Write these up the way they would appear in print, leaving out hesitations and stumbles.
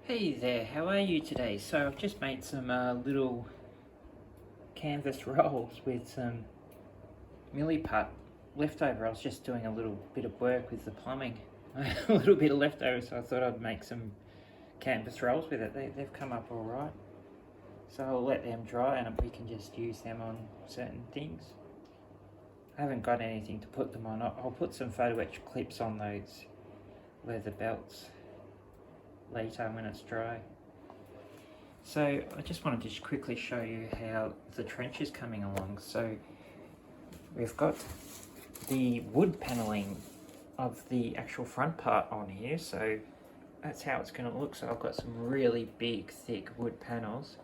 Hey there, how are you today? So I've just made some little canvas rolls with some milliput leftover. I was just doing a little bit of work with the plumbing, a little bit of leftover, so I thought I'd make some canvas rolls with it. They've come up all right. So I'll let them dry and we can just use them on certain things. I haven't got anything to put them on. I'll put some photo etch clips on those leather belts later when it's dry. So I just wanted to just quickly show you how the trench is coming along. So we've got the wood paneling of the actual front part on here, so that's how it's going to look. So I've got some really big thick wood panels,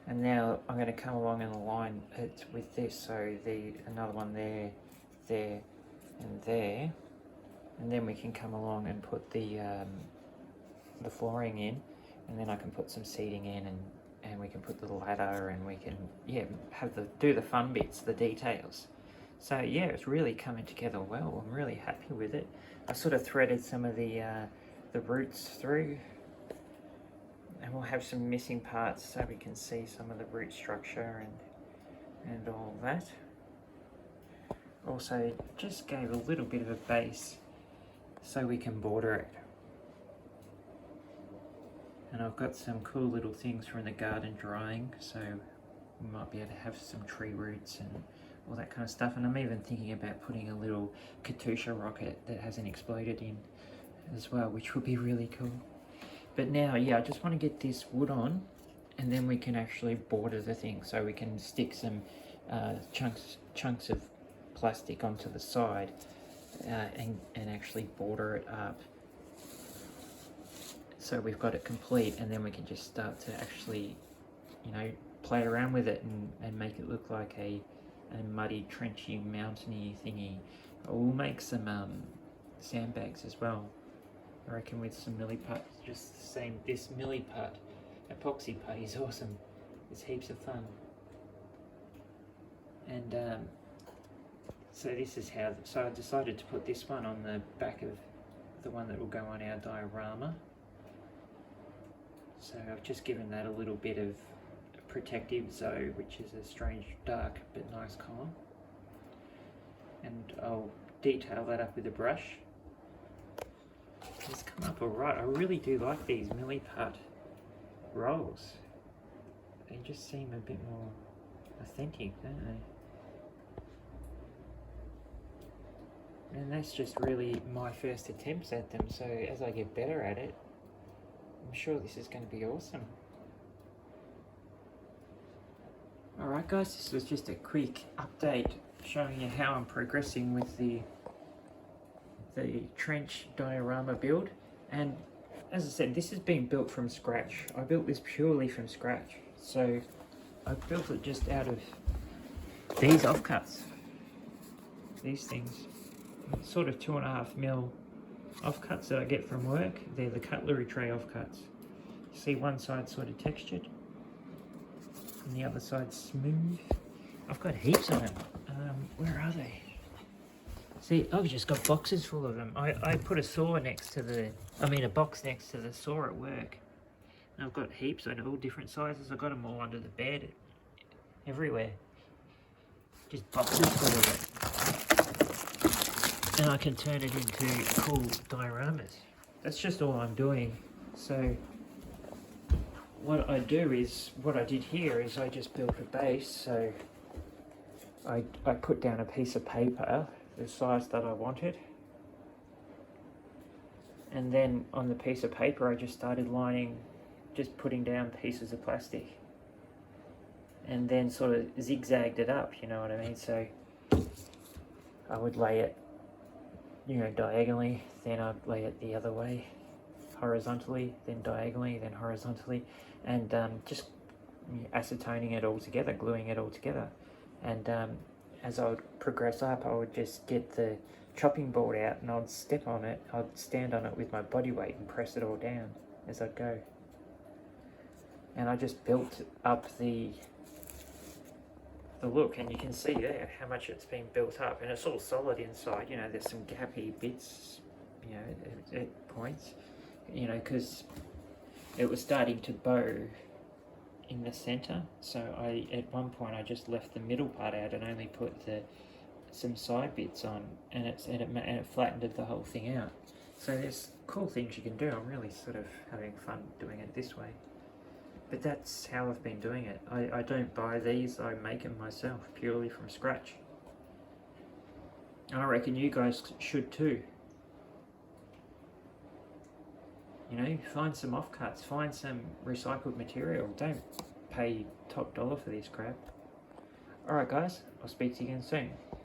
and now I'm going to come along and align it with this. So another one there, there and there, and then we can come along and put the flooring in, and then I can put some seating in, and we can put the ladder, and we can do the fun bits, the details. So yeah, it's really coming together well. I'm really happy with it. I sort of threaded some of the roots through, and we'll have some missing parts so we can see some of the root structure and all that. Also just gave a little bit of a base so we can border it. And I've got some cool little things from the garden drying, so we might be able to have some tree roots and all that kind of stuff. And I'm even thinking about putting a little Katusha rocket that hasn't exploded in as well, which would be really cool. But now, yeah, I just want to get this wood on, and then we can actually border the thing. So we can stick some chunks of plastic onto the side and actually border it up. So we've got it complete, and then we can just start to actually, play around with it and make it look like a muddy, trenchy, mountainy thingy. We'll make some sandbags as well, I reckon, with some milliput. Just the same, this milliput epoxy putty is awesome. It's heaps of fun. And so this is how, so I decided to put this one on the back of the one that will go on our diorama. So I've just given that a little bit of protective zoe, which is a strange dark but nice colour. And I'll detail that up with a brush. It's come up alright. I really do like these milliput rolls. They just seem a bit more authentic, don't they? And that's just really my first attempts at them, so as I get better at it, I'm sure this is going to be awesome. Alright guys, this was just a quick update showing you how I'm progressing with the trench diorama build. And as I said, this has been built from scratch. I built this purely from scratch. So I built it just out of these offcuts. These things. Sort of 2.5mm offcuts that I get from work. They're the cutlery tray offcuts. You see one side sort of textured and the other side smooth. I've got heaps of them. Where are they? See, I've just got boxes full of them. I put a box next to the saw at work. And I've got heaps of all different sizes. I've got them all under the bed, everywhere. Just boxes full of it. And I can turn it into cool dioramas. That's just all I'm doing. So what I did here is I just built a base. So I put down a piece of paper, the size that I wanted. And then on the piece of paper I just started putting down pieces of plastic. And then sort of zigzagged it up, you know what I mean? So I would lay it diagonally, then I'd lay it the other way, horizontally, then diagonally, then horizontally, and just acetoning it all together, gluing it all together. And as I would progress up, I would just get the chopping board out and I'd step on it, I'd stand on it with my body weight and press it all down as I'd go. And I just built up the look, and you can see there how much it's been built up, and it's all solid inside. There's some gappy bits at points, because it was starting to bow in the center, so at one point I just left the middle part out and only put some side bits on, and it flattened the whole thing out. So there's cool things you can do. I'm really sort of having fun doing it this way. But that's how I've been doing it. I don't buy these, I make them myself, purely from scratch. I reckon you guys should too. You know, find some offcuts, find some recycled material. Don't pay top dollar for this crap. Alright guys, I'll speak to you again soon.